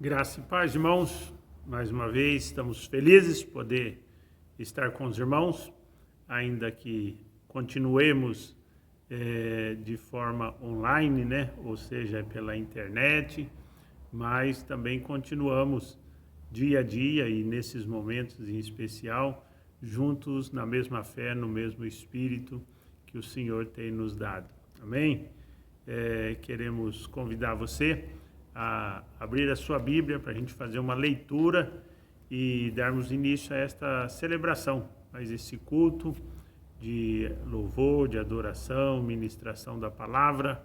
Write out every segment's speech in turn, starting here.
Graça e paz, irmãos. Mais uma vez, estamos felizes de poder estar com os irmãos, ainda que continuemos de forma online, né? Ou seja, pela internet, mas também continuamos dia a dia e nesses momentos em especial, juntos na mesma fé, no mesmo Espírito que o Senhor tem nos dado. Amém? queremos convidar você a abrir a sua Bíblia para a gente fazer uma leitura e darmos início a esta celebração, a esse culto de louvor, de adoração, ministração da palavra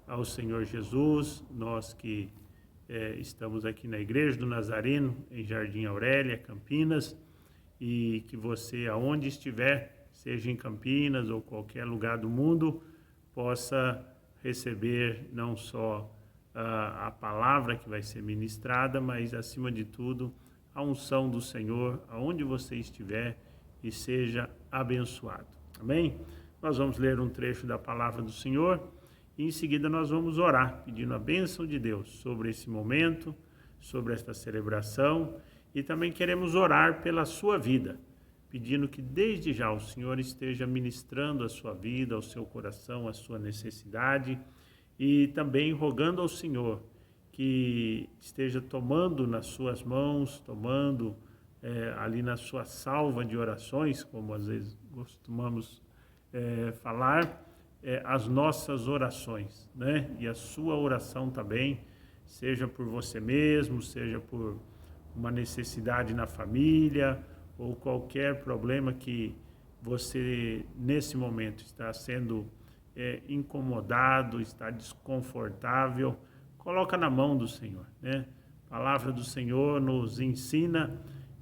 ao Senhor Jesus. Nós que estamos aqui na Igreja do Nazareno, em Jardim Aurélia, Campinas, e que você, aonde estiver, seja em Campinas ou qualquer lugar do mundo, possa receber não só a palavra que vai ser ministrada, mas, acima de tudo, a unção do Senhor, aonde você estiver, e seja abençoado. Amém? Nós vamos ler um trecho da palavra do Senhor e, em seguida, nós vamos orar, pedindo a bênção de Deus sobre esse momento, sobre esta celebração, e também queremos orar pela sua vida, pedindo que desde já o Senhor esteja ministrando a sua vida, ao seu coração, a sua necessidade, e também rogando ao Senhor que esteja tomando nas suas mãos, tomando ali na sua salva de orações, como às vezes costumamos falar, as nossas orações, né? E a sua oração também, seja por você mesmo, seja por uma necessidade na família, ou qualquer problema que você, nesse momento, está sendo incomodado, está desconfortável, coloca na mão do Senhor, né? A palavra do Senhor nos ensina,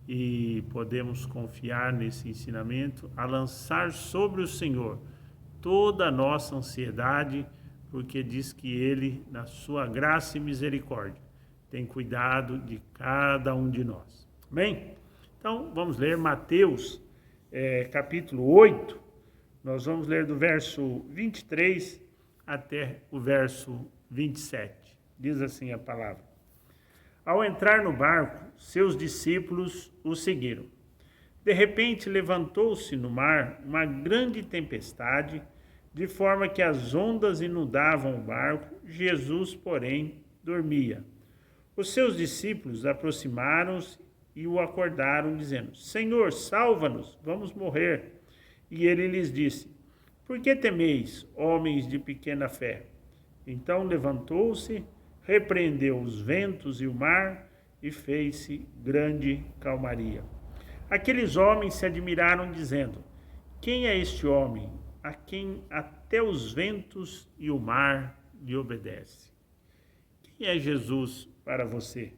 e podemos confiar nesse ensinamento, a lançar sobre o Senhor toda a nossa ansiedade, porque diz que Ele, na sua graça e misericórdia, tem cuidado de cada um de nós. Amém? Então, vamos ler Mateus, capítulo 8, nós vamos ler do verso 23 até o verso 27. Diz assim a palavra: Ao entrar no barco, seus discípulos o seguiram. De repente levantou-se no mar uma grande tempestade, de forma que as ondas inundavam o barco. Jesus, porém, dormia. Os seus discípulos aproximaram-se e o acordaram, dizendo: Senhor, salva-nos, vamos morrer. E ele lhes disse: Por que temeis, homens de pequena fé? Então levantou-se, repreendeu os ventos e o mar, e fez-se grande calmaria. Aqueles homens se admiraram, dizendo: Quem é este homem, a quem até os ventos e o mar lhe obedecem? Quem é Jesus para você?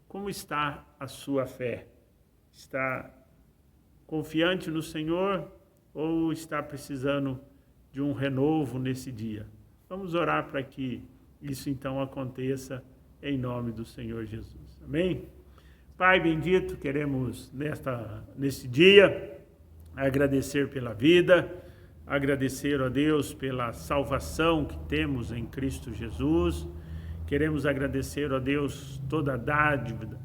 Como está a sua fé? Está confiante no Senhor ou está precisando de um renovo nesse dia? Vamos orar para que isso então aconteça em nome do Senhor Jesus. Amém? Pai bendito, queremos nesse dia agradecer pela vida, agradecer a Deus pela salvação que temos em Cristo Jesus. Queremos agradecer a Deus toda a dádiva,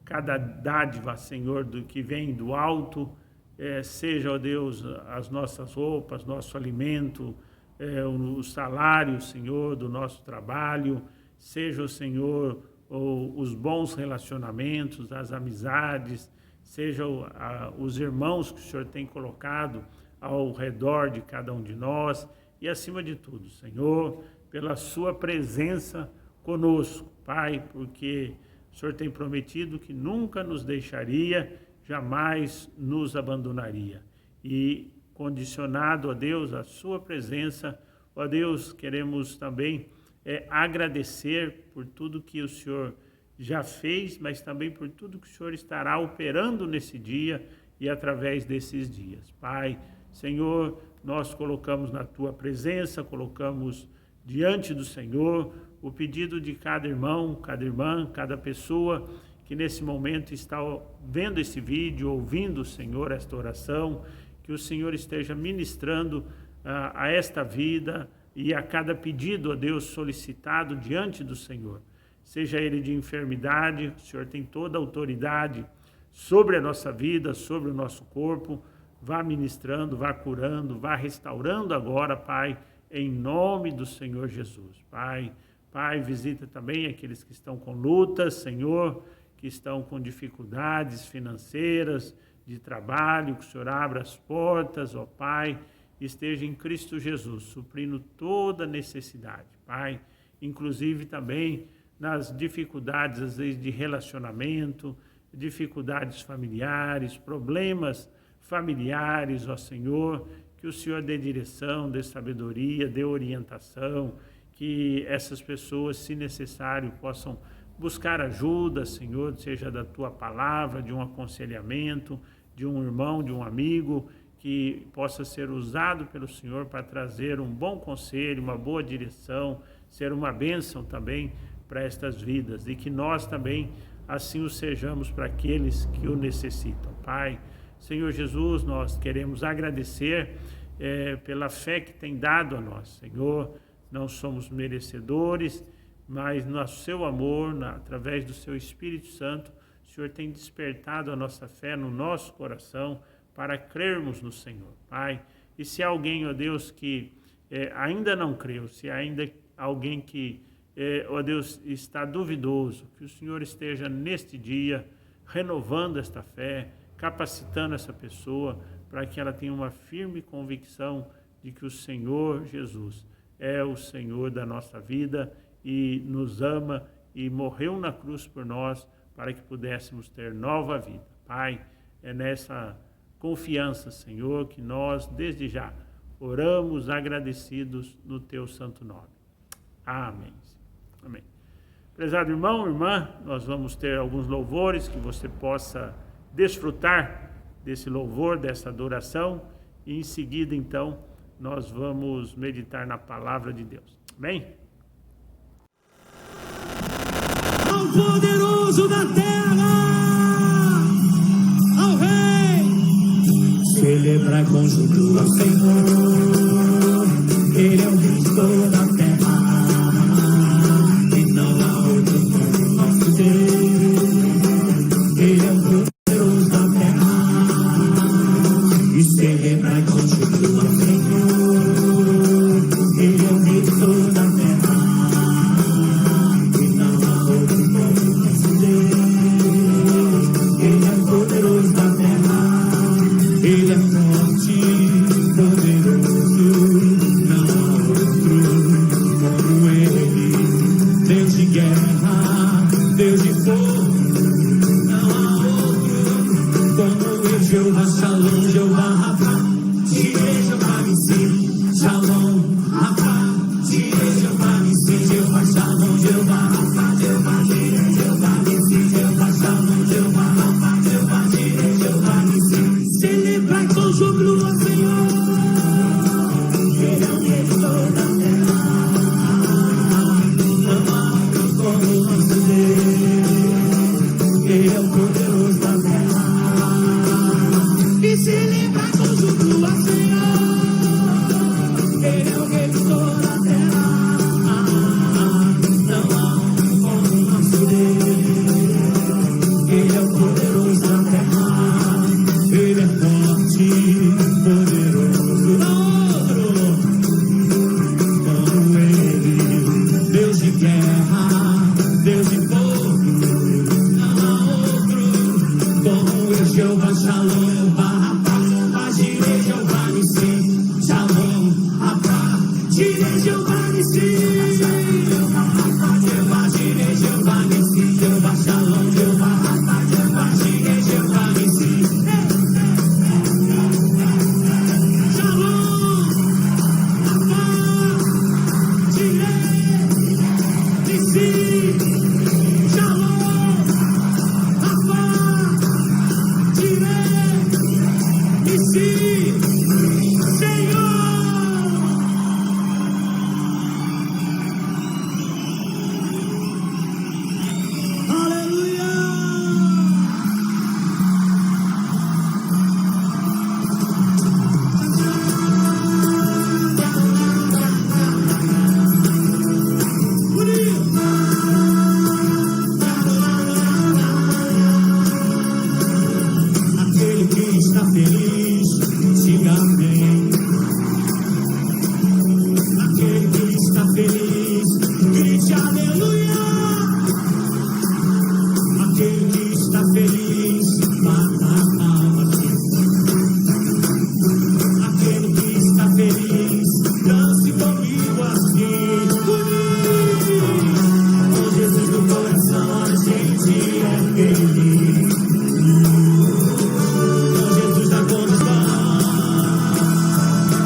cada dádiva, Senhor, do que vem do alto, seja, ó Deus, as nossas roupas, nosso alimento, o salário, Senhor, do nosso trabalho, seja, o Senhor, os bons relacionamentos, as amizades, sejam os irmãos que o Senhor tem colocado ao redor de cada um de nós, e acima de tudo, Senhor, pela sua presença conosco, Pai, porque o Senhor tem prometido que nunca nos deixaria, jamais nos abandonaria. E condicionado, ó Deus, a sua presença, ó Deus, queremos também agradecer por tudo que o Senhor já fez, mas também por tudo que o Senhor estará operando nesse dia e através desses dias. Pai, Senhor, nós colocamos na Tua presença, colocamos diante do Senhor o pedido de cada irmão, cada irmã, cada pessoa que nesse momento está vendo esse vídeo, ouvindo, Senhor, esta oração, que o Senhor esteja ministrando a esta vida e a cada pedido, ó Deus, solicitado diante do Senhor. Seja ele de enfermidade, o Senhor tem toda a autoridade sobre a nossa vida, sobre o nosso corpo. Vá ministrando, vá curando, vá restaurando agora, Pai, em nome do Senhor Jesus. Pai, visita também aqueles que estão com lutas, Senhor, que estão com dificuldades financeiras, de trabalho, que o Senhor abra as portas, ó Pai, esteja em Cristo Jesus, suprindo toda necessidade, Pai, inclusive também nas dificuldades, às vezes, de relacionamento, dificuldades familiares, problemas familiares, ó Senhor, que o Senhor dê direção, dê sabedoria, dê orientação, que essas pessoas, se necessário, possam buscar ajuda, Senhor, seja da Tua palavra, de um aconselhamento, de um irmão, de um amigo, que possa ser usado pelo Senhor para trazer um bom conselho, uma boa direção, ser uma bênção também para estas vidas, e que nós também assim o sejamos para aqueles que o necessitam. Pai, Senhor Jesus, nós queremos agradecer pela fé que tem dado a nós. Senhor, não somos merecedores, mas no seu amor, através do seu Espírito Santo, o Senhor tem despertado a nossa fé no nosso coração para crermos no Senhor, Pai. E se há alguém, ó Deus, que ainda não creu, se há ainda alguém que, ó Deus, está duvidoso, que o Senhor esteja neste dia renovando esta fé, capacitando essa pessoa para que ela tenha uma firme convicção de que o Senhor Jesus é o Senhor da nossa vida e nos ama e morreu na cruz por nós para que pudéssemos ter nova vida. Pai, é nessa confiança, Senhor, que nós, desde já, oramos agradecidos no Teu santo nome. Amém. Amém. Prezado irmão, irmã, nós vamos ter alguns louvores que você possa desfrutar desse louvor, dessa adoração, e em seguida, então, nós vamos meditar na palavra de Deus. Amém? Ao poderoso da terra, ao Rei, celebrai com júbilo ao Senhor, Ele é o Cristo da terra, e não há outro como nosso Deus, Ele é o poderoso da terra, e celebrai com júbilo ao Senhor, Ele é o Cristo da terra. assim. Com Jesus no coração a gente é feliz. Com Jesus na condução,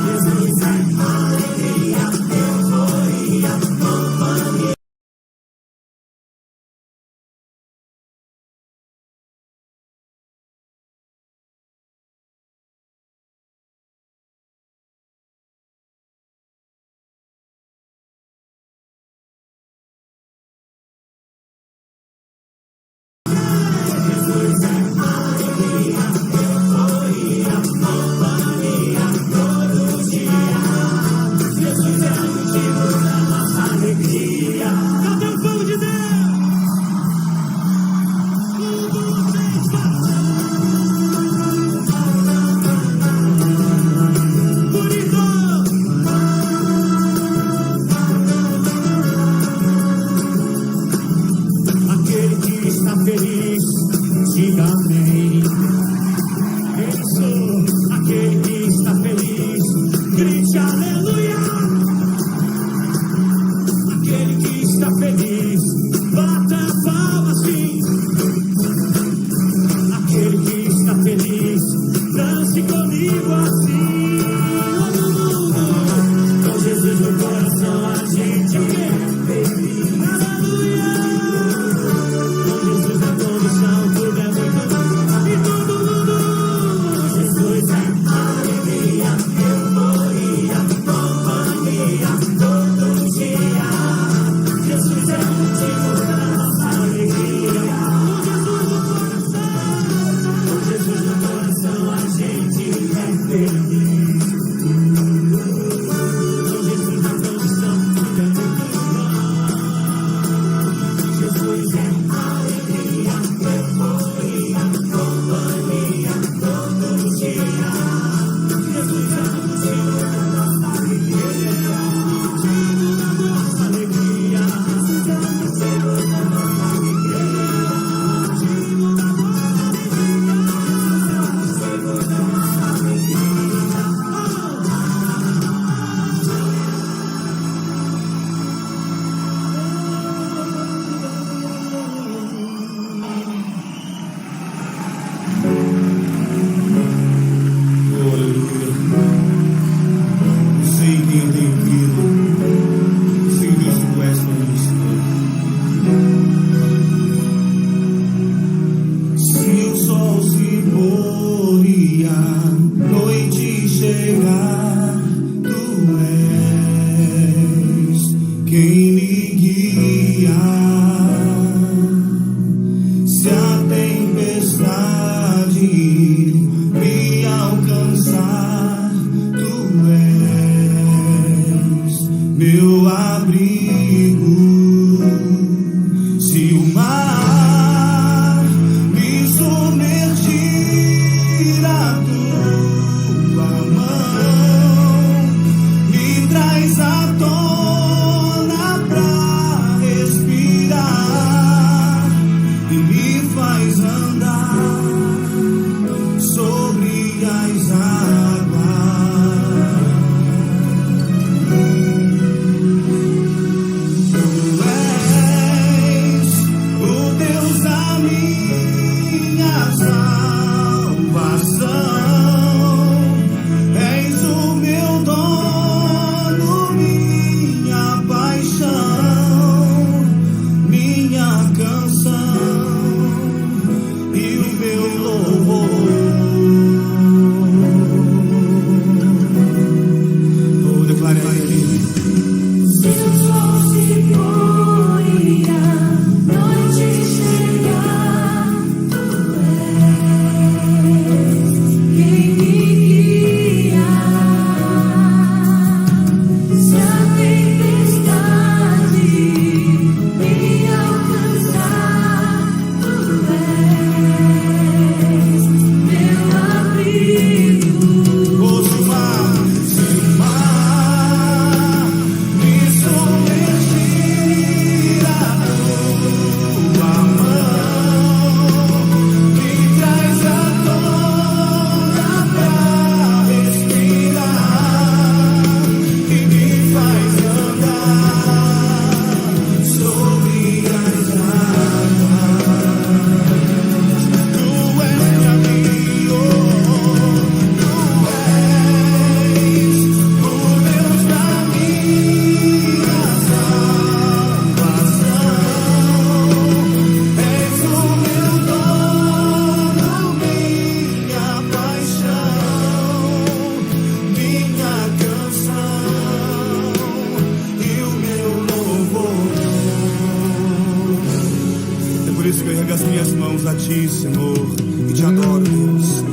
Jesus é alegria, euforia, companhia. Cadê o povo de Deus? Bonito! Aquele que está feliz, diga amém. Isso, aquele que está feliz, grite aleluia. Aquele que está feliz, bata palmas sim. Aquele que está feliz, dance comigo assim. Todo mundo, com Jesus no coração a gente é feliz. Aleluia. Com Jesus na condição tudo é muito bom. E todo mundo, Jesus é alegria, euforia, companhia, todo dia. Jesus é o motivo da nossa alegria. Com Jesus no coração a gente é feliz. Com Jesus na condição tudo é muito bom. Jesus é alegria, euforia, companhia, todo dia. Jesus é o motivo da nossa alegria. Motivo da nossa alegria. Jesus é o motivo da nossa alegria. Motivo da nossa alegria. Jesus é o motivo da nossa alegria. Aleluia. Sei quem tem vida, sei Deus tu és para mim, Senhor. Se o sol se pôr e a noite chegar, tu és quem me guia. Se a tempestade me alcançar, tu és meu abrigo. Se o mar me submergir, a tua mão me traz à tona pra respirar e me faz andar sobre as águas. erga as minhas mãos a ti, Senhor, e te adoro, Deus.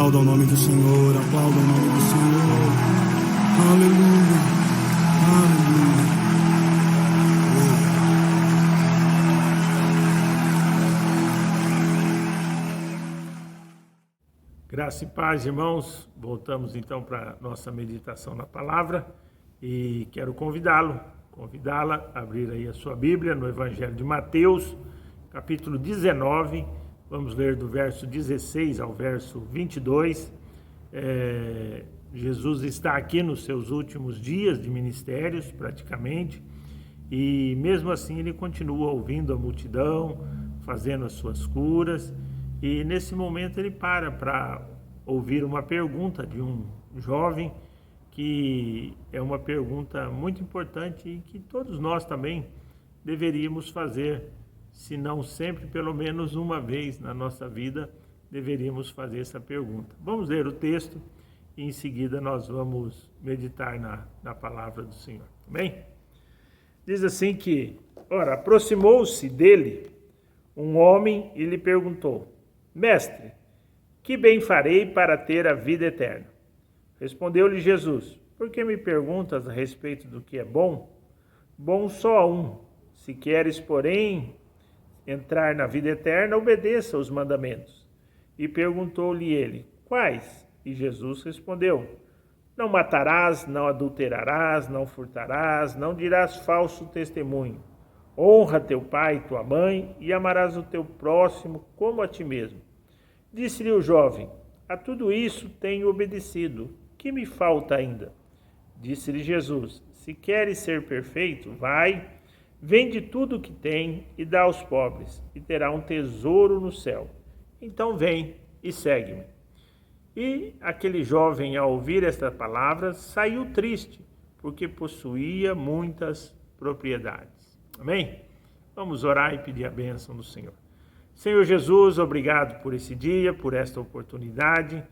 Aplauda o nome do Senhor, aplauda o nome do Senhor. Aleluia, aleluia. Graça e paz, irmãos. Voltamos então para a nossa meditação na palavra e quero convidá-la a abrir aí a sua Bíblia no Evangelho de Mateus, capítulo 19. Vamos ler do verso 16 ao verso 22. Jesus está aqui nos seus últimos dias de ministérios, praticamente, e mesmo assim ele continua ouvindo a multidão, fazendo as suas curas, e nesse momento ele para ouvir uma pergunta de um jovem, que é uma pergunta muito importante e que todos nós também deveríamos fazer. Se não sempre, pelo menos uma vez na nossa vida, deveríamos fazer essa pergunta. Vamos ler o texto e em seguida nós vamos meditar na palavra do Senhor. Amém? Diz assim que, ora, aproximou-se dele um homem e lhe perguntou: Mestre, que bem farei para ter a vida eterna? Respondeu-lhe Jesus: Por que me perguntas a respeito do que é bom? Bom só há um. Se queres, porém, entrar na vida eterna, obedeça aos mandamentos. E perguntou-lhe ele: Quais? E Jesus respondeu: Não matarás, não adulterarás, não furtarás, não dirás falso testemunho. Honra teu pai e tua mãe, e amarás o teu próximo como a ti mesmo. Disse-lhe o jovem: A tudo isso tenho obedecido. Que me falta ainda? Disse-lhe Jesus: Se queres ser perfeito, vai, vende tudo o que tem e dá aos pobres, e terá um tesouro no céu. Então vem e segue-me. E aquele jovem, ao ouvir esta palavra, saiu triste, porque possuía muitas propriedades. Amém? Vamos orar e pedir a bênção do Senhor. Senhor Jesus, obrigado por esse dia, por esta oportunidade.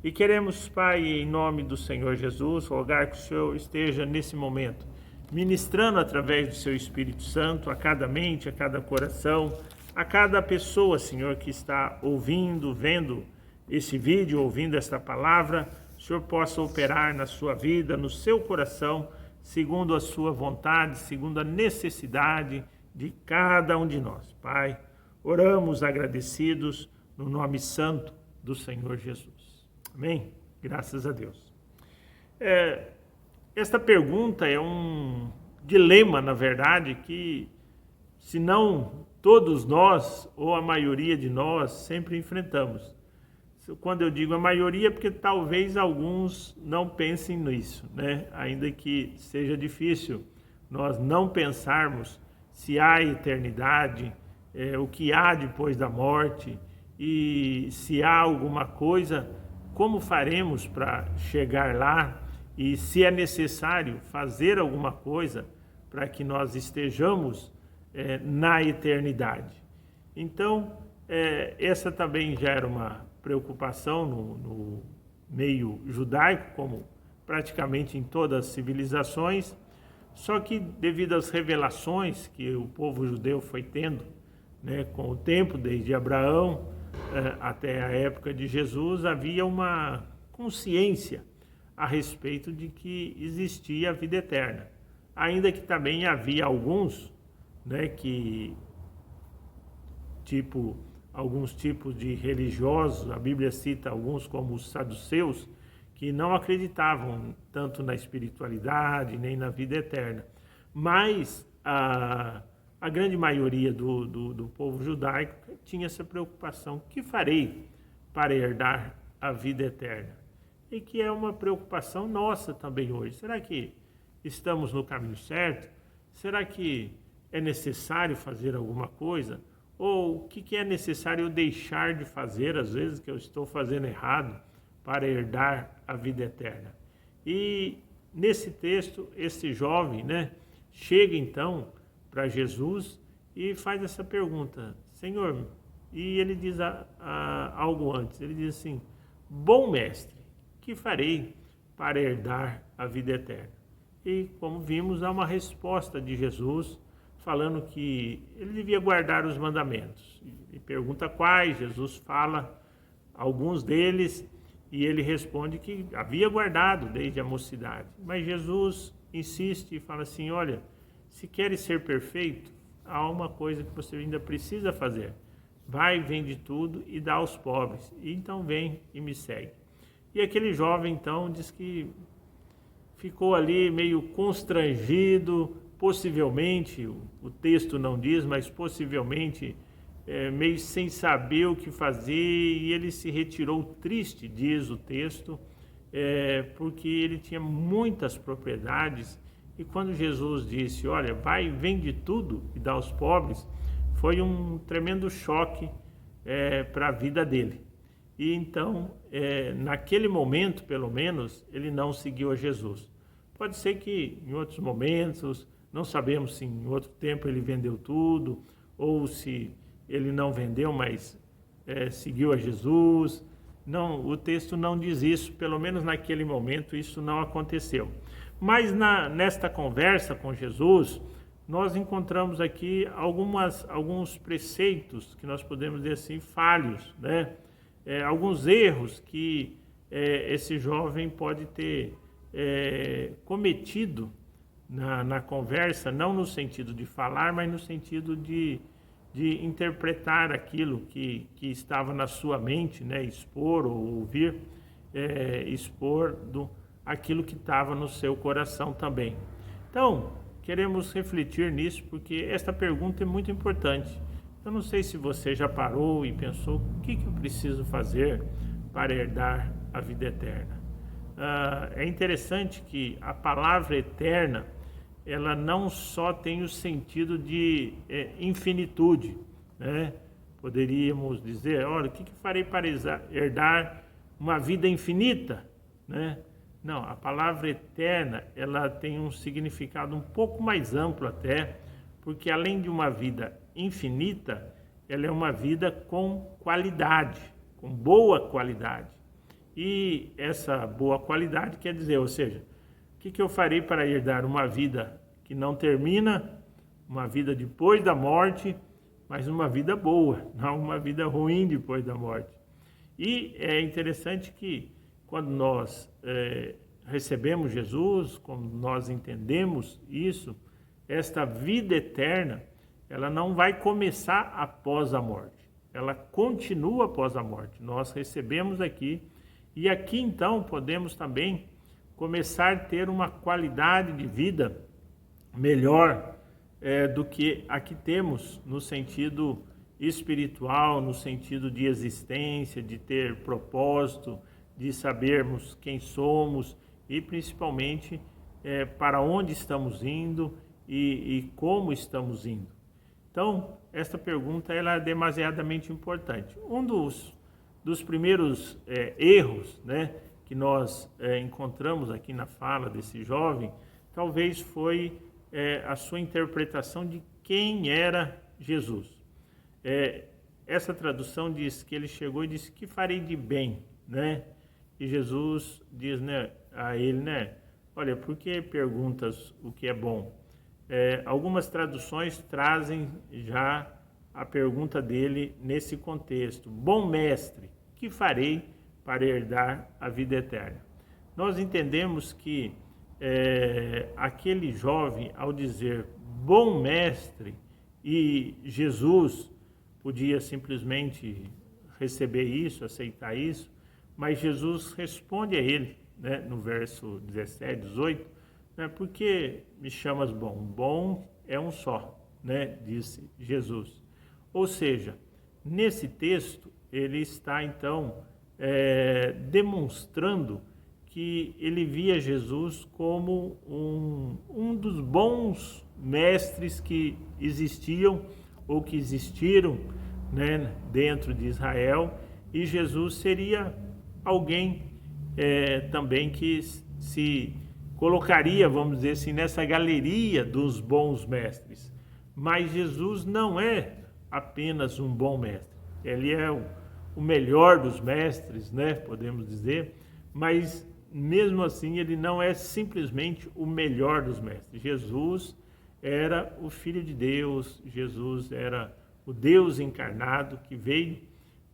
E queremos, Pai, em nome do Senhor Jesus, rogar que o Senhor esteja nesse momento ministrando através do seu Espírito Santo a cada mente, a cada coração, a cada pessoa, Senhor, que está ouvindo, vendo esse vídeo, ouvindo esta palavra. O Senhor possa operar na sua vida, no seu coração, segundo a sua vontade, segundo a necessidade de cada um de nós. Pai, oramos agradecidos no nome santo do Senhor Jesus. Amém? Graças a Deus. Esta pergunta é um dilema, na verdade, que se não todos nós, ou a maioria de nós, sempre enfrentamos. Quando eu digo a maioria, é porque talvez alguns não pensem nisso, né? Ainda que seja difícil nós não pensarmos se há eternidade, o que há depois da morte, e se há alguma coisa, como faremos para chegar lá, e se é necessário fazer alguma coisa para que nós estejamos na eternidade. Então, essa também já era uma preocupação no meio judaico, como praticamente em todas as civilizações, só que devido às revelações que o povo judeu foi tendo, né, com o tempo, desde Abraão até a época de Jesus, havia uma consciência a respeito de que existia a vida eterna. Ainda que também havia alguns, né, que alguns tipos de religiosos, a Bíblia cita alguns como os saduceus, que não acreditavam tanto na espiritualidade nem na vida eterna. Mas a grande maioria do povo judaico tinha essa preocupação: o que farei para herdar a vida eterna? E que é uma preocupação nossa também hoje. Será que estamos no caminho certo? Será que é necessário fazer alguma coisa? Ou o que é necessário eu deixar de fazer, às vezes, que eu estou fazendo errado, para herdar a vida eterna? E nesse texto, esse jovem, né, chega então para Jesus e faz essa pergunta: Senhor, e ele diz algo antes, ele diz assim: bom mestre, que farei para herdar a vida eterna? E como vimos, há uma resposta de Jesus, falando que ele devia guardar os mandamentos. E pergunta quais, Jesus fala alguns deles, e ele responde que havia guardado desde a mocidade. Mas Jesus insiste e fala assim: olha, se queres ser perfeito, há uma coisa que você ainda precisa fazer. Vai, vende tudo e dá aos pobres. E então vem e me segue. E aquele jovem então diz que ficou ali meio constrangido, possivelmente, o texto não diz, mas possivelmente meio sem saber o que fazer, e ele se retirou triste, diz o texto, porque ele tinha muitas propriedades, e quando Jesus disse: olha, vai, vende tudo e dá aos pobres, foi um tremendo choque para a vida dele. E então, naquele momento, pelo menos, ele não seguiu a Jesus. Pode ser que em outros momentos, não sabemos se em outro tempo ele vendeu tudo, ou se ele não vendeu, mas seguiu a Jesus. Não, o texto não diz isso, pelo menos naquele momento isso não aconteceu. Mas nesta conversa com Jesus, nós encontramos aqui alguns preceitos que nós podemos dizer assim, falhos, né? Alguns erros que esse jovem pode ter cometido na conversa, não no sentido de falar, mas no sentido de interpretar aquilo que estava na sua mente, né? Expor ou ouvir, expor aquilo que estava no seu coração também. Então, queremos refletir nisso, porque esta pergunta é muito importante. Eu não sei se você já parou e pensou: o que eu preciso fazer para herdar a vida eterna? É interessante que a palavra eterna, ela não só tem o sentido de infinitude, né? Poderíamos dizer: olha, o que farei para herdar uma vida infinita, né? Não, a palavra eterna, ela tem um significado um pouco mais amplo até, porque além de uma vida infinita, ela é uma vida com qualidade, com boa qualidade. E essa boa qualidade quer dizer, ou seja, o que eu farei para herdar uma vida que não termina, uma vida depois da morte, mas uma vida boa, não uma vida ruim depois da morte. E é interessante que quando nós recebemos Jesus, como nós entendemos isso, esta vida eterna, ela não vai começar após a morte, ela continua após a morte. Nós recebemos aqui, e aqui então podemos também começar a ter uma qualidade de vida melhor do que aqui temos, no sentido espiritual, no sentido de existência, de ter propósito, de sabermos quem somos e principalmente para onde estamos indo e como estamos indo. Então, esta pergunta ela é demasiadamente importante. Um dos primeiros erros, né, que nós encontramos aqui na fala desse jovem, talvez foi a sua interpretação de quem era Jesus. Essa tradução diz que ele chegou e disse: que farei de bem, né? E Jesus diz, né, a ele, né, olha, por que perguntas o que é bom? Algumas traduções trazem já a pergunta dele nesse contexto: bom mestre, que farei para herdar a vida eterna? Nós entendemos que aquele jovem, ao dizer bom mestre, e Jesus podia simplesmente receber isso, aceitar isso, mas Jesus responde a ele, né, no verso 17, 18, né, por que me chamas bom? Bom é um só, né, disse Jesus. Ou seja, nesse texto ele está então demonstrando que ele via Jesus como um dos bons mestres que existiam ou que existiram, né, dentro de Israel, e Jesus seria alguém também que se colocaria, vamos dizer assim, nessa galeria dos bons mestres. Mas Jesus não é apenas um bom mestre, ele é o melhor dos mestres, né, podemos dizer, mas mesmo assim ele não é simplesmente o melhor dos mestres. Jesus era o Filho de Deus, Jesus era o Deus encarnado que veio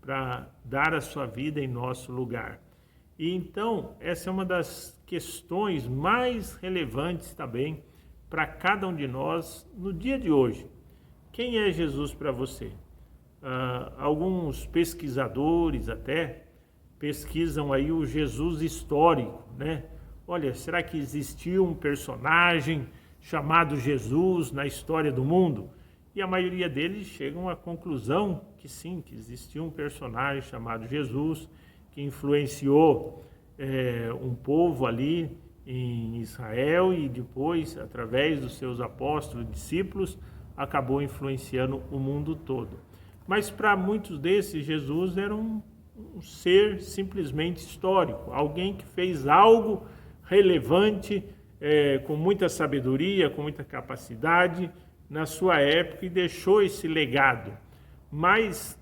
para dar a sua vida em nosso lugar. E então, essa é uma das questões mais relevantes também para cada um de nós no dia de hoje. Quem é Jesus para você? Alguns pesquisadores até pesquisam aí o Jesus histórico, né? Olha, será que existiu um personagem chamado Jesus na história do mundo? E a maioria deles chegam à conclusão que sim, que existiu um personagem chamado Jesus, que influenciou um povo ali em Israel e depois, através dos seus apóstolos e discípulos, acabou influenciando o mundo todo. Mas para muitos desses, Jesus era um ser simplesmente histórico, alguém que fez algo relevante, com muita sabedoria, com muita capacidade na sua época e deixou esse legado. Mas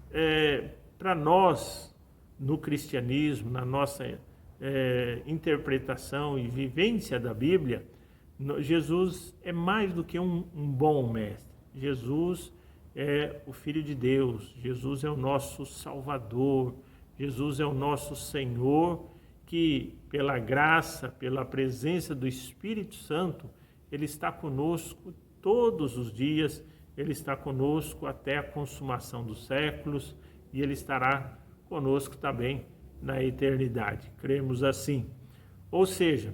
para nós, no cristianismo, na nossa interpretação e vivência da Bíblia, Jesus é mais do que um bom mestre. Jesus é o Filho de Deus, Jesus é o nosso Salvador, Jesus é o nosso Senhor, que pela graça, pela presença do Espírito Santo, Ele está conosco todos os dias, Ele está conosco até a consumação dos séculos e Ele estará conosco também na eternidade. Cremos assim. Ou seja,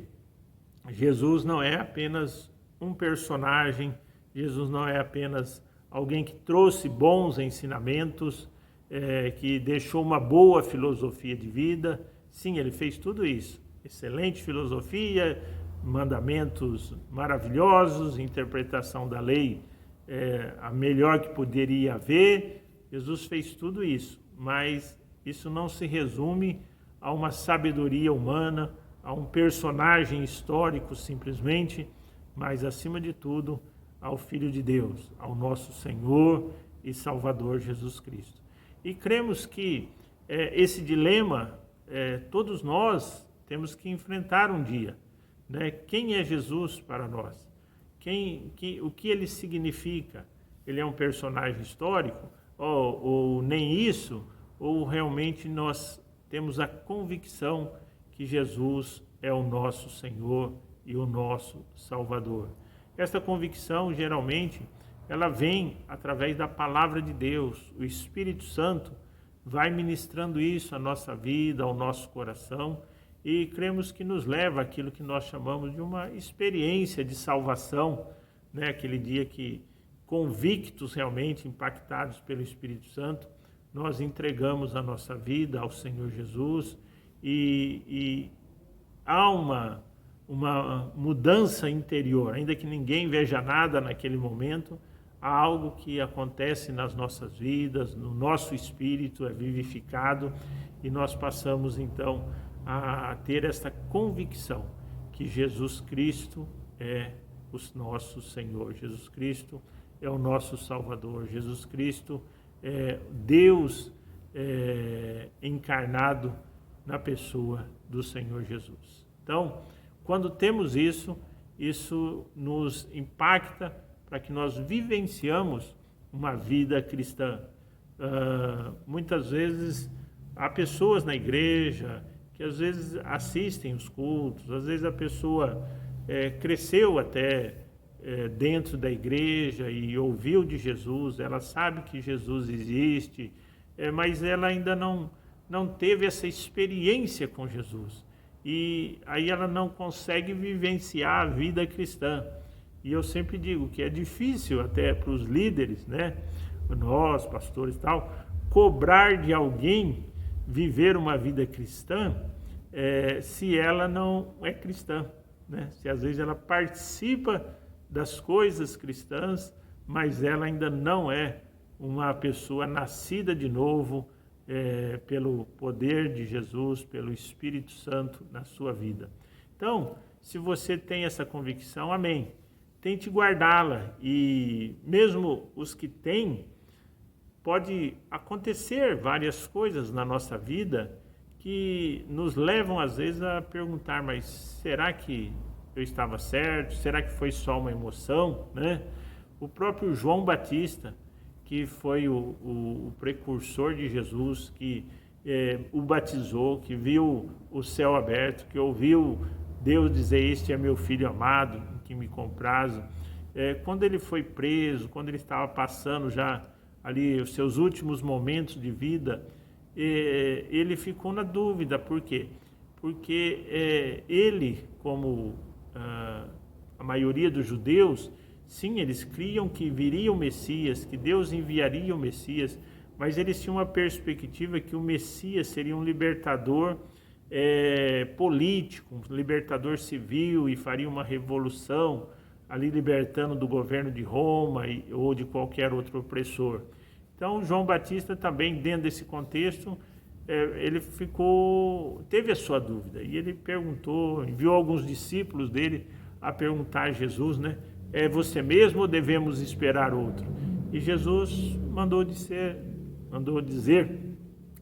Jesus não é apenas um personagem, Jesus não é apenas alguém que trouxe bons ensinamentos, que deixou uma boa filosofia de vida. Sim, ele fez tudo isso. Excelente filosofia, mandamentos maravilhosos, interpretação da lei a melhor que poderia haver. Jesus fez tudo isso, mas isso não se resume a uma sabedoria humana, a um personagem histórico simplesmente, mas acima de tudo ao Filho de Deus, ao nosso Senhor e Salvador Jesus Cristo. E cremos que esse dilema todos nós temos que enfrentar um dia, né? Quem é Jesus para nós? O que ele significa? Ele é um personagem histórico? Ou nem isso? Ou realmente nós temos a convicção que Jesus é o nosso Senhor e o nosso Salvador. Esta convicção, geralmente, ela vem através da palavra de Deus. O Espírito Santo vai ministrando isso à nossa vida, ao nosso coração, e cremos que nos leva àquilo que nós chamamos de uma experiência de salvação, né? Aquele dia que, convictos realmente, impactados pelo Espírito Santo, nós entregamos a nossa vida ao Senhor Jesus e há uma mudança interior, ainda que ninguém veja nada naquele momento, há algo que acontece nas nossas vidas, no nosso espírito é vivificado e nós passamos então a ter esta convicção que Jesus Cristo é o nosso Senhor, Jesus Cristo é o nosso Salvador, Jesus Cristo é Deus encarnado na pessoa do Senhor Jesus. Então, quando temos isso nos impacta para que nós vivenciamos uma vida cristã. Muitas vezes há pessoas na igreja que às vezes assistem os cultos, às vezes a pessoa cresceu até dentro da igreja e ouviu de Jesus, ela sabe que Jesus existe, mas ela ainda não teve essa experiência com Jesus. E aí ela não consegue vivenciar a vida cristã. E eu sempre digo que é difícil até para os líderes, né, nós, pastores e tal, cobrar de alguém viver uma vida cristã se ela não é cristã, né? Se às vezes ela participa das coisas cristãs, mas ela ainda não é uma pessoa nascida de novo pelo poder de Jesus, pelo Espírito Santo na sua vida. Então, se você tem essa convicção, amém. Tente guardá-la e mesmo os que têm, pode acontecer várias coisas na nossa vida que nos levam às vezes a perguntar, mas será que eu estava certo? Será que foi só uma emoção, né? O próprio João Batista, que foi o precursor de Jesus, que o batizou, que viu o céu aberto, que ouviu Deus dizer, este é meu filho amado, em que me comprazo. Quando ele foi preso, quando ele estava passando já ali os seus últimos momentos de vida, ele ficou na dúvida. Por quê? Porque ele, como a maioria dos judeus, sim, eles criam que viria o Messias, que Deus enviaria o Messias, mas eles tinham uma perspectiva que o Messias seria um libertador político, um libertador civil e faria uma revolução ali libertando do governo de Roma ou de qualquer outro opressor. Então João Batista também, dentro desse contexto, ele teve a sua dúvida e ele perguntou, enviou alguns discípulos dele a perguntar a Jesus, né? É você mesmo ou devemos esperar outro? E Jesus mandou dizer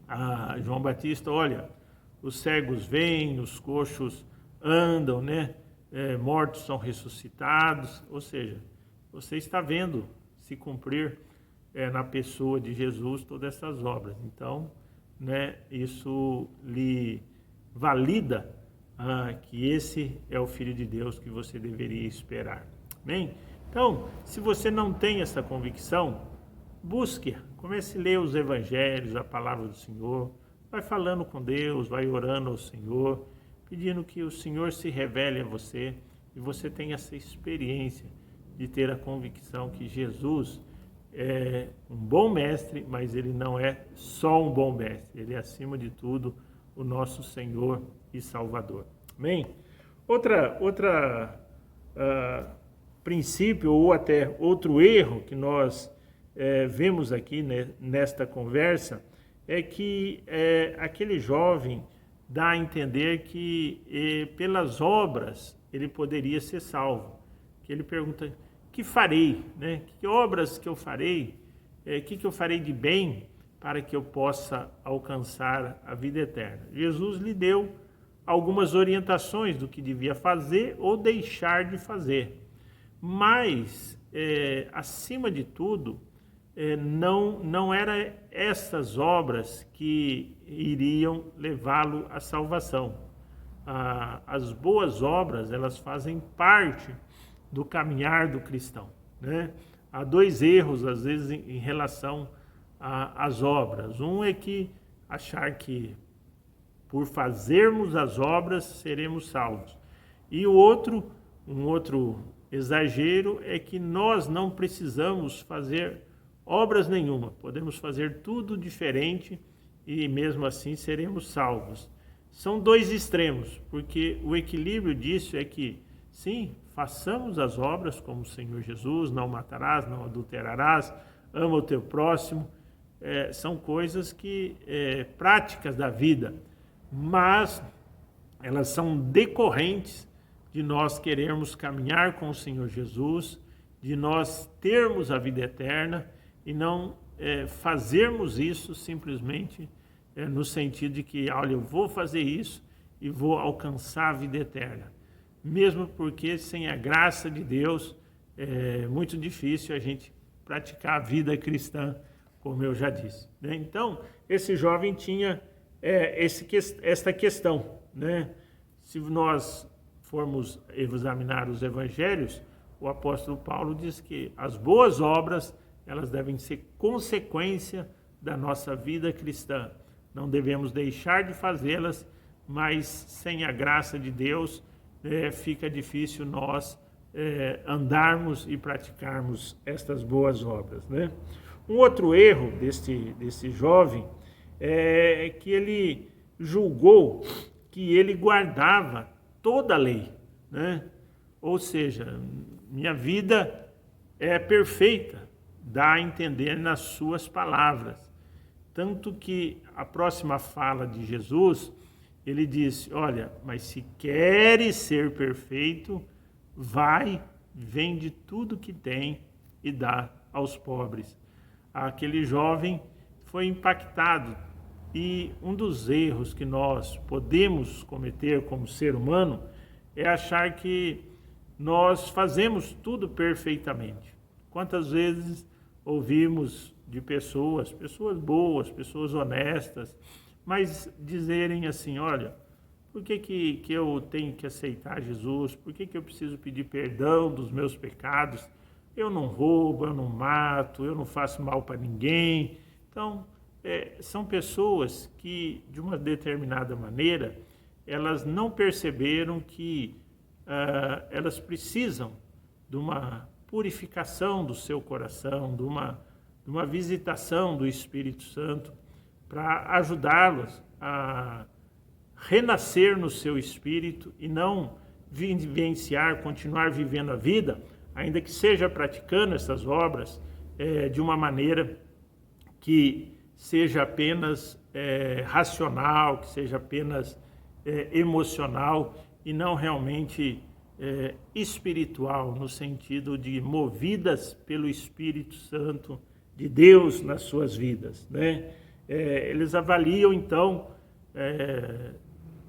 a João Batista, olha, os cegos veem, os coxos andam, né? Mortos são ressuscitados, ou seja, você está vendo se cumprir na pessoa de Jesus todas essas obras. Então, né, isso lhe valida que esse é o Filho de Deus que você deveria esperar. Amém? Então, se você não tem essa convicção, busque, comece a ler os evangelhos, a palavra do Senhor, vai falando com Deus, vai orando ao Senhor, pedindo que o Senhor se revele a você e você tenha essa experiência de ter a convicção que Jesus é um bom mestre, mas ele não é só um bom mestre, ele é acima de tudo o nosso Senhor e Salvador. Amém? Outra princípio ou até outro erro que nós vemos aqui, né, nesta conversa é que aquele jovem dá a entender que pelas obras ele poderia ser salvo. Que ele pergunta, que farei? Né? Que obras que eu farei? Que eu farei de bem para que eu possa alcançar a vida eterna? Jesus lhe deu algumas orientações do que devia fazer ou deixar de fazer. Mas, acima de tudo, não eram essas obras que iriam levá-lo à salvação. as boas obras, elas fazem parte do caminhar do cristão, né? Há dois erros, às vezes, em relação às obras. Um é que achar que por fazermos as obras seremos salvos. E um outro exagero é que nós não precisamos fazer obras nenhuma. Podemos fazer tudo diferente e mesmo assim seremos salvos. São dois extremos, porque o equilíbrio disso é que, sim, façamos as obras como o Senhor Jesus, não matarás, não adulterarás, ama o teu próximo, são coisas práticas da vida, mas elas são decorrentes de nós querermos caminhar com o Senhor Jesus, de nós termos a vida eterna e não fazermos isso simplesmente no sentido de que, olha, eu vou fazer isso e vou alcançar a vida eterna. Mesmo porque sem a graça de Deus é muito difícil a gente praticar a vida cristã, como eu já disse, né? Então, esse jovem tinha esta questão, né? Se nós formos examinar os evangelhos, o apóstolo Paulo diz que as boas obras, elas devem ser consequência da nossa vida cristã. Não devemos deixar de fazê-las, mas sem a graça de Deus, fica difícil nós andarmos e praticarmos estas boas obras, né? Um outro erro desse jovem é que ele julgou que ele guardava toda a lei, né? Ou seja, minha vida é perfeita, dá a entender nas suas palavras. Tanto que a próxima fala de Jesus, ele disse, olha, mas se queres ser perfeito, vai, vende tudo que tem e dá aos pobres. Aquele jovem foi impactado e um dos erros que nós podemos cometer como ser humano é achar que nós fazemos tudo perfeitamente. Quantas vezes ouvimos de pessoas boas, pessoas honestas, mas dizerem assim, olha, por que eu tenho que aceitar Jesus? Por que eu preciso pedir perdão dos meus pecados? Eu não roubo, eu não mato, eu não faço mal para ninguém. Então, são pessoas que, de uma determinada maneira, elas não perceberam que elas precisam de uma purificação do seu coração, de uma visitação do Espírito Santo para ajudá-los a renascer no seu espírito e não vivenciar, continuar vivendo a vida, ainda que seja praticando essas obras de uma maneira que seja apenas racional, que seja apenas emocional e não realmente espiritual, no sentido de movidas pelo Espírito Santo de Deus nas suas vidas, né? Eles avaliam, então,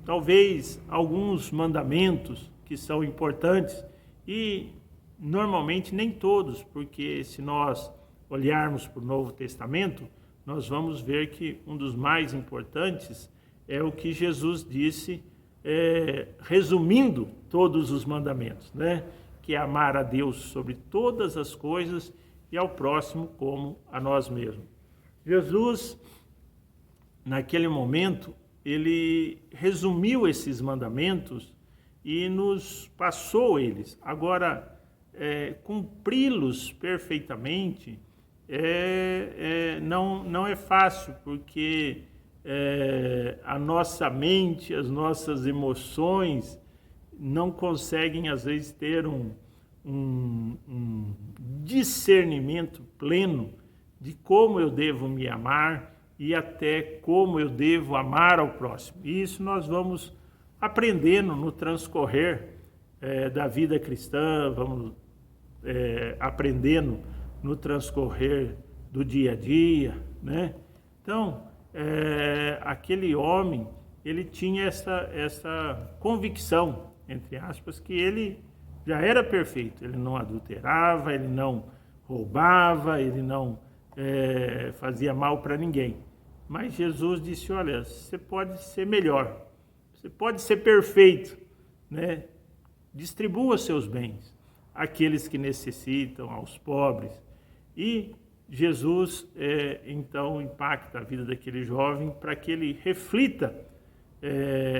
talvez alguns mandamentos que são importantes e normalmente nem todos, porque se nós olharmos para o Novo Testamento, nós vamos ver que um dos mais importantes é o que Jesus disse, resumindo todos os mandamentos, né? Que é amar a Deus sobre todas as coisas e ao próximo como a nós mesmos. Jesus, naquele momento, ele resumiu esses mandamentos e nos passou eles. Agora, cumpri-los perfeitamente não é fácil, porque a nossa mente, as nossas emoções não conseguem, às vezes, ter um discernimento pleno de como eu devo me amar e até como eu devo amar ao próximo. E isso nós vamos aprendendo no transcorrer da vida cristã, vamos aprendendo no transcorrer do dia a dia, né? Então, aquele homem, ele tinha essa convicção, entre aspas, que ele já era perfeito. Ele não adulterava, ele não roubava, ele não fazia mal para ninguém. Mas Jesus disse, olha, você pode ser melhor, você pode ser perfeito, né? Distribua seus bens àqueles que necessitam, aos pobres. E Jesus, então, impacta a vida daquele jovem para que ele reflita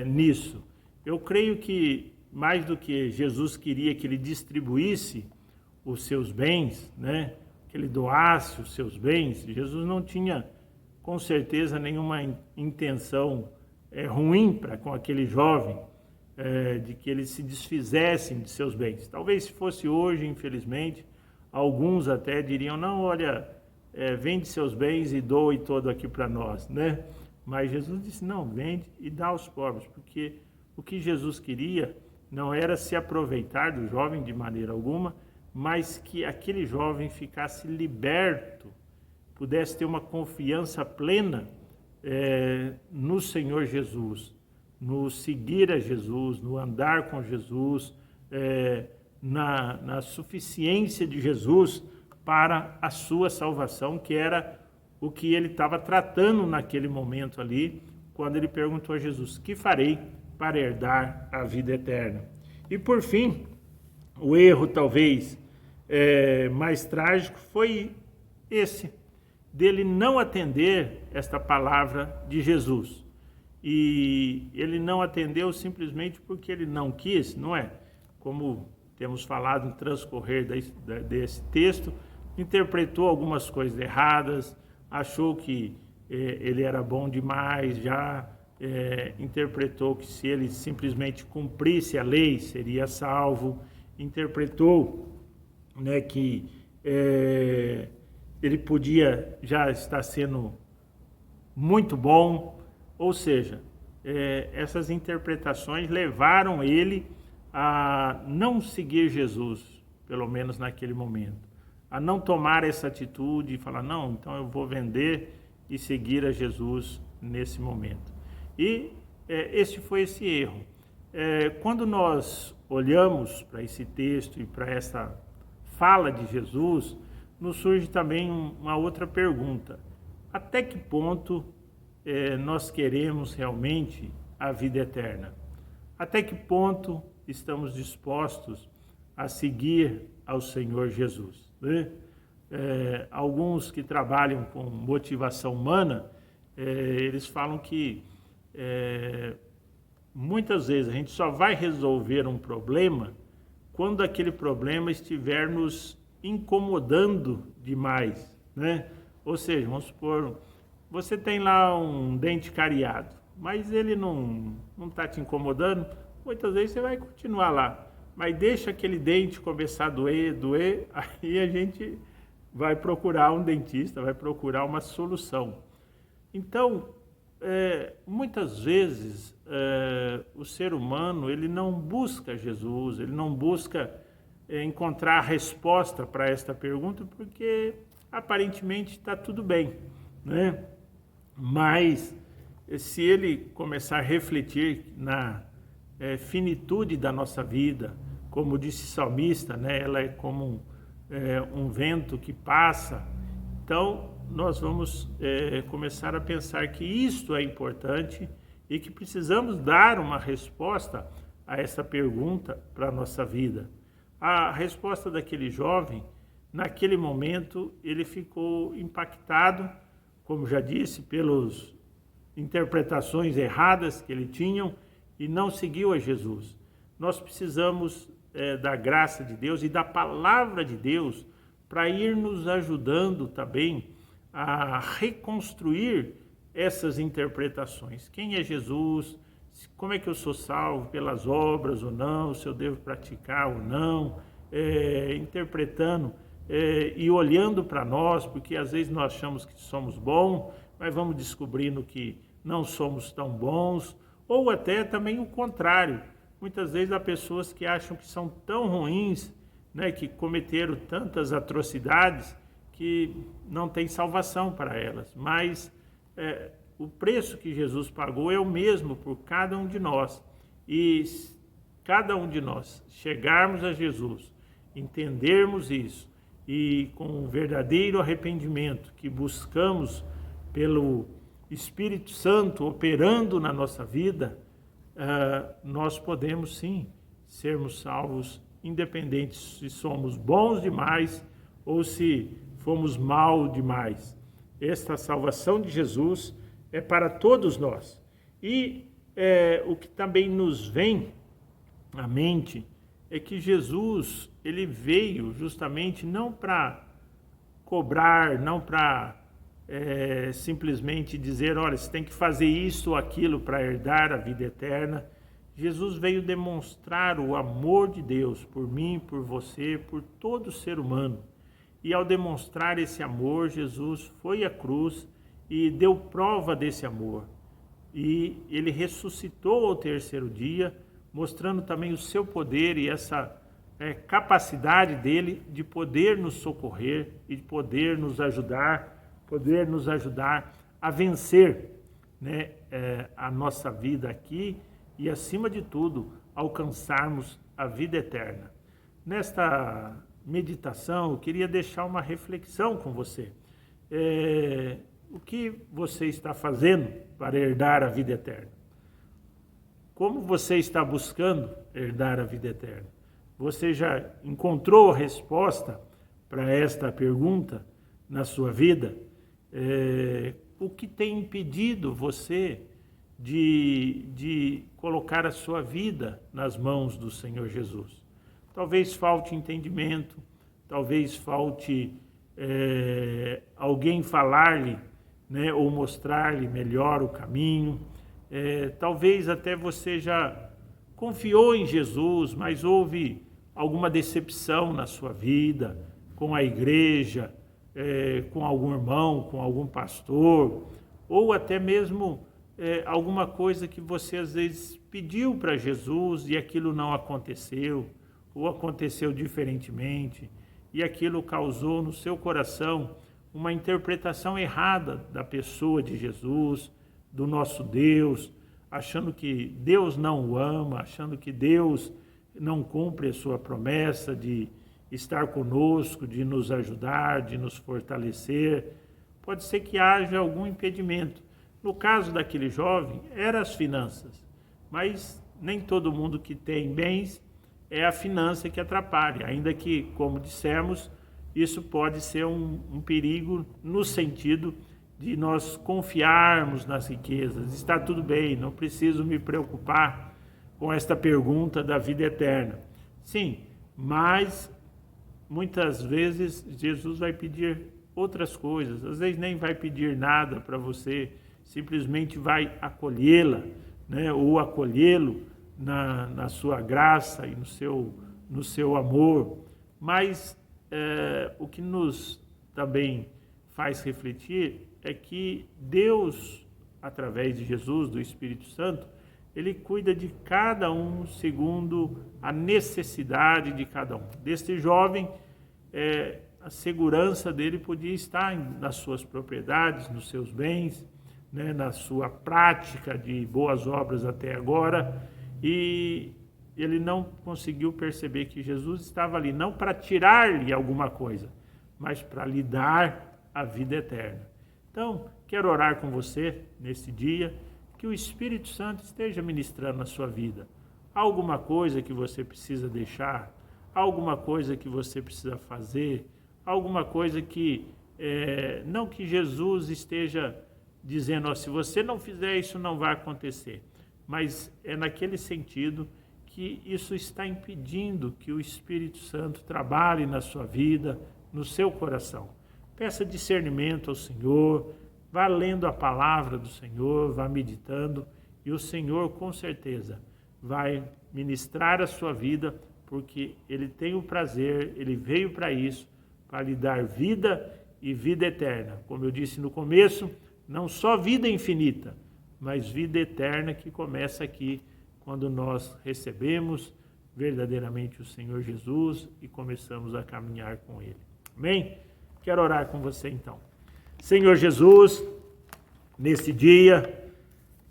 nisso. Eu creio que, mais do que Jesus queria que ele distribuísse os seus bens, né? Que ele doasse os seus bens, Jesus não tinha, com certeza, nenhuma intenção ruim para com aquele jovem, de que eles se desfizessem de seus bens. Talvez se fosse hoje, infelizmente, alguns até diriam, não, olha, vende seus bens e doe todo aqui para nós, né? Mas Jesus disse, não, vende e dá aos pobres, porque o que Jesus queria não era se aproveitar do jovem de maneira alguma, mas que aquele jovem ficasse liberto, pudesse ter uma confiança plena no Senhor Jesus, no seguir a Jesus, no andar com Jesus, na suficiência de Jesus para a sua salvação, que era o que ele estava tratando naquele momento ali, quando ele perguntou a Jesus, que farei para herdar a vida eterna? E por fim, o erro talvez mais trágico foi esse, dele não atender esta palavra de Jesus. E ele não atendeu simplesmente porque ele não quis, não é? Como temos falado no transcorrer desse texto, interpretou algumas coisas erradas, achou que ele era bom demais, já interpretou que se ele simplesmente cumprisse a lei seria salvo, interpretou, né, que ele podia já estar sendo muito bom, ou seja, essas interpretações levaram ele a não seguir Jesus, pelo menos naquele momento, a não tomar essa atitude e falar, não, então eu vou vender e seguir a Jesus nesse momento. E esse foi esse erro. Quando nós olhamos para esse texto e para essa fala de Jesus, nos surge também uma outra pergunta. Até que ponto nós queremos realmente a vida eterna? Até que ponto estamos dispostos a seguir ao Senhor Jesus, né? Alguns que trabalham com motivação humana, eles falam que muitas vezes a gente só vai resolver um problema quando aquele problema estiver nos incomodando demais, né? Ou seja, vamos supor, você tem lá um dente cariado, mas ele não está te incomodando, muitas vezes você vai continuar lá. Mas deixa aquele dente começar a doer, aí a gente vai procurar um dentista, vai procurar uma solução. Então, muitas vezes, o ser humano, ele não busca Jesus, ele não busca encontrar a resposta para esta pergunta, porque aparentemente está tudo bem, né? Mas, se ele começar a refletir na finitude da nossa vida, como disse o salmista, né? Ela é como um vento que passa. Então, nós vamos começar a pensar que isto é importante e que precisamos dar uma resposta a essa pergunta para a nossa vida. A resposta daquele jovem, naquele momento, ele ficou impactado, como já disse, pelas interpretações erradas que ele tinha e não seguiu a Jesus. Nós precisamos da graça de Deus e da palavra de Deus para ir nos ajudando também a reconstruir essas interpretações. Quem é Jesus? Como é que eu sou salvo? Pelas obras ou não? Se eu devo praticar ou não? Interpretando e olhando para nós, porque às vezes nós achamos que somos bons, mas vamos descobrindo que não somos tão bons, ou até também o contrário. Muitas vezes há pessoas que acham que são tão ruins, né, que cometeram tantas atrocidades, que não tem salvação para elas. Mas o preço que Jesus pagou é o mesmo por cada um de nós. E cada um de nós chegarmos a Jesus, entendermos isso, e com um verdadeiro arrependimento que buscamos pelo Espírito Santo operando na nossa vida, nós podemos sim sermos salvos, independente se somos bons demais ou se fomos mal demais. Esta salvação de Jesus é para todos nós. E o que também nos vem à mente é que Jesus, ele veio justamente não para cobrar, não para simplesmente dizer, olha, você tem que fazer isso ou aquilo para herdar a vida eterna. Jesus veio demonstrar o amor de Deus por mim, por você, por todo ser humano. E ao demonstrar esse amor, Jesus foi à cruz e deu prova desse amor. E ele ressuscitou ao terceiro dia, mostrando também o seu poder e essa capacidade dele de poder nos socorrer e de poder nos ajudar a vencer, né, a nossa vida aqui e, acima de tudo, alcançarmos a vida eterna. Nesta meditação, eu queria deixar uma reflexão com você. O que você está fazendo para herdar a vida eterna? Como você está buscando herdar a vida eterna? Você já encontrou a resposta para esta pergunta na sua vida? O que tem impedido você de colocar a sua vida nas mãos do Senhor Jesus? Talvez falte entendimento, talvez falte alguém falar-lhe, né, ou mostrar-lhe melhor o caminho. Talvez até você já confiou em Jesus, mas houve alguma decepção na sua vida, com a igreja, com algum irmão, com algum pastor, ou até mesmo alguma coisa que você às vezes pediu para Jesus e aquilo não aconteceu, ou aconteceu diferentemente, e aquilo causou no seu coração uma interpretação errada da pessoa de Jesus, do nosso Deus, achando que Deus não o ama, achando que Deus não cumpre a sua promessa de estar conosco, de nos ajudar, de nos fortalecer. Pode ser que haja algum impedimento. No caso daquele jovem, eram as finanças, mas nem todo mundo que tem bens é a finança que atrapalha, ainda que, como dissemos, isso pode ser um perigo no sentido de nós confiarmos nas riquezas. Está tudo bem, não preciso me preocupar com esta pergunta da vida eterna. Sim, mas muitas vezes Jesus vai pedir outras coisas, às vezes nem vai pedir nada para você, simplesmente vai acolhê-la, né, ou acolhê-lo na sua graça e no seu amor. Mas o que nos também faz refletir é que Deus, através de Jesus, do Espírito Santo, ele cuida de cada um segundo a necessidade de cada um. Deste jovem, a segurança dele podia estar nas suas propriedades, nos seus bens, né, na sua prática de boas obras até agora, e ele não conseguiu perceber que Jesus estava ali, não para tirar-lhe alguma coisa, mas para lhe dar a vida eterna. Então, quero orar com você nesse dia, que o Espírito Santo esteja ministrando na sua vida. Alguma coisa que você precisa deixar, alguma coisa que você precisa fazer, alguma coisa que, não que Jesus esteja dizendo, se você não fizer isso não vai acontecer, mas é naquele sentido que isso está impedindo que o Espírito Santo trabalhe na sua vida, no seu coração. Peça discernimento ao Senhor, vá lendo a palavra do Senhor, vá meditando, e o Senhor com certeza vai ministrar a sua vida, porque Ele tem o prazer, Ele veio para isso, para lhe dar vida e vida eterna. Como eu disse no começo, não só vida infinita, mas vida eterna que começa aqui, quando nós recebemos verdadeiramente o Senhor Jesus e começamos a caminhar com Ele. Amém? Quero orar com você então. Senhor Jesus, nesse dia,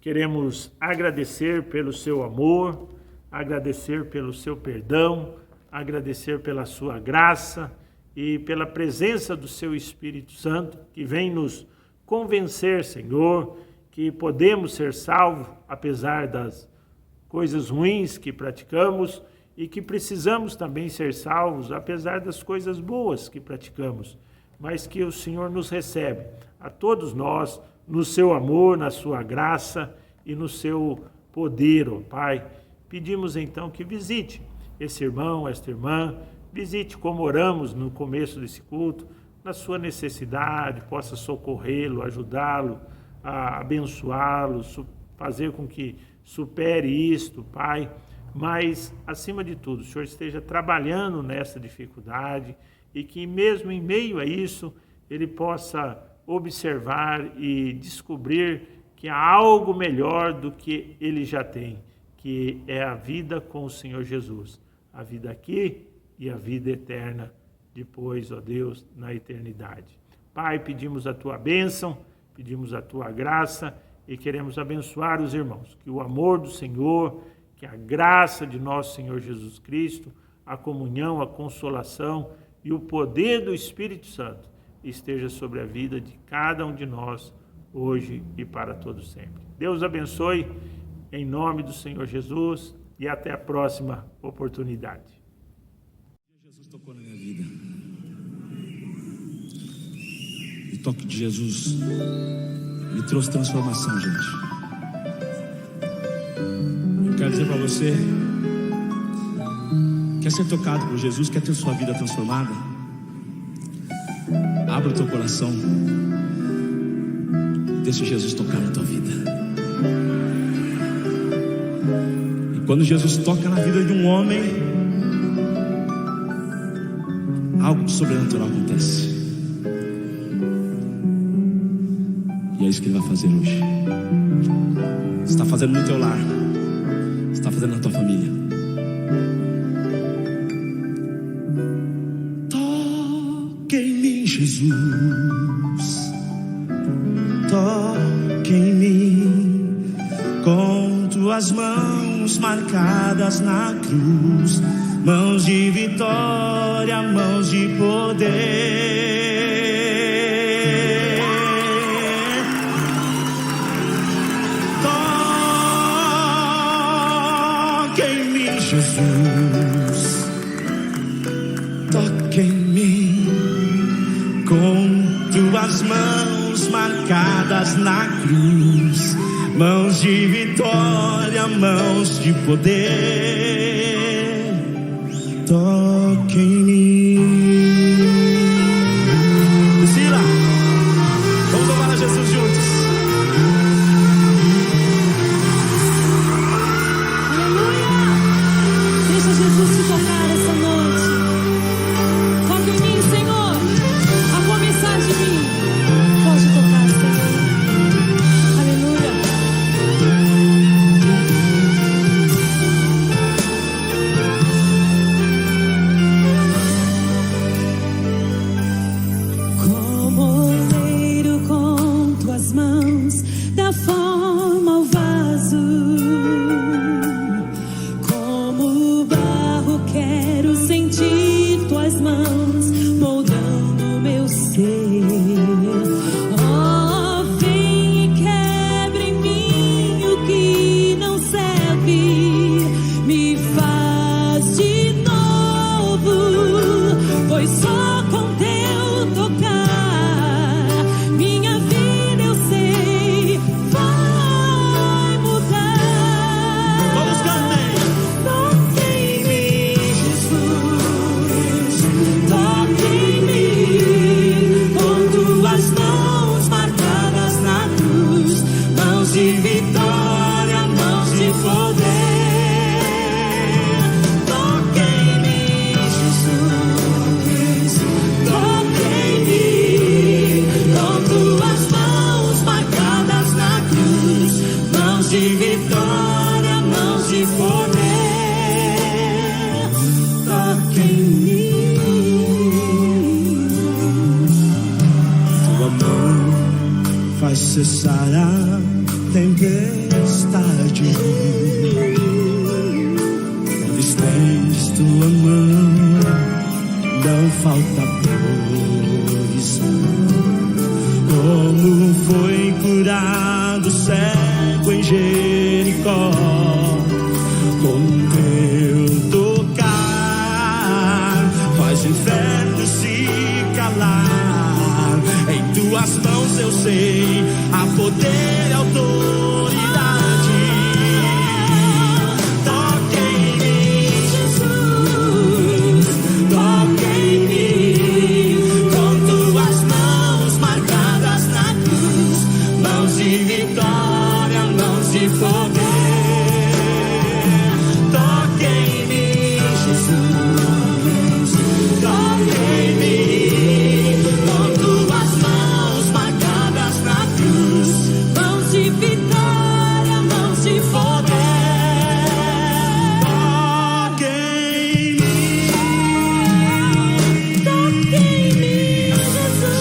queremos agradecer pelo seu amor, agradecer pelo seu perdão, agradecer pela sua graça e pela presença do seu Espírito Santo, que vem nos convencer, Senhor, que podemos ser salvos, apesar das coisas ruins que praticamos e que precisamos também ser salvos, apesar das coisas boas que praticamos, mas que o Senhor nos recebe, a todos nós, no seu amor, na sua graça e no seu poder, ó Pai. Pedimos então que visite esse irmão, esta irmã, visite como oramos no começo desse culto, na sua necessidade, possa socorrê-lo, ajudá-lo, a abençoá-lo, fazer com que supere isto, Pai. Mas, acima de tudo, o Senhor esteja trabalhando nessa dificuldade e que mesmo em meio a isso, ele possa observar e descobrir que há algo melhor do que ele já tem, que é a vida com o Senhor Jesus, a vida aqui e a vida eterna depois, ó Deus, na eternidade. Pai, pedimos a Tua bênção, pedimos a Tua graça e queremos abençoar os irmãos, que o amor do Senhor, que a graça de nosso Senhor Jesus Cristo, a comunhão, a consolação e o poder do Espírito Santo esteja sobre a vida de cada um de nós, hoje e para todo sempre. Deus abençoe, em nome do Senhor Jesus, e até a próxima oportunidade. Jesus tocou na minha vida. O toque de Jesus me trouxe transformação, gente. Eu quero dizer para você, quer ser tocado por Jesus, quer ter sua vida transformada? Abra o teu coração, deixa Jesus tocar na tua vida. E quando Jesus toca na vida de um homem, algo de sobrenatural acontece. E é isso que Ele vai fazer hoje. Está fazendo no teu lar, está fazendo na tua família. Toque em mim, Jesus. Toque em mim com tuas mãos marcadas na cruz, mãos de vitória, mãos de poder. Toque em mim, Jesus. Toque em mim com tuas mãos marcadas na cruz, mãos de vitória, mãos de poder. Toque em mim. Priscila, vamos louvar a Jesus juntos. Aleluia! Deixa Jesus te tocar essa noite. Toque em mim, Senhor. A começar de mim. Pode tocar, Senhor. Aleluia. Como oleiro com tuas mãos dá forma ao vaso, como barro quero sentir tuas mãos moldando meu ser. Oh, vem e quebra em mim o que não serve, me faz de novo, pois só com teu tocar minha vida eu sei vai mudar. Vamos cantar. Toque em mim, Jesus. Toque em mim com tuas mãos marcadas na cruz, mãos de vitória, mãos de poder. Toque em mim, Jesus. Toque em mim com tuas mãos marcadas na cruz, mãos de vitória, mãos de poder. Toque em mim. Tua mão faz cessar a tempestade. Quando estens tua mão, não falta provisão. Como foi curado o cego em Jericó, inferno se calar. Em tuas mãos eu sei, há poder e autoridade. Toque em mim, Jesus, toque em mim, com tuas mãos marcadas na cruz, mãos de vitória, mãos de poder. Toque em mim, Jesus, toque em mim, com tuas mãos marcadas na cruz, Mãos de vitória, mãos de poder. toque em mim, Toque em mim,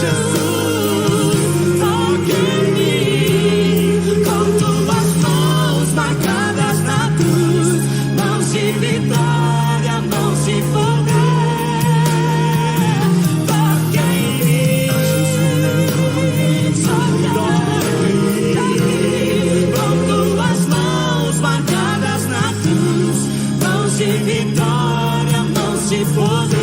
Jesus. toque em mim, com tuas mãos marcadas na cruz, mãos de vitória, mãos de poder. Toque em mim, Jesus, toque em mim, com tuas mãos marcadas na cruz, mãos de vitória, mãos de poder.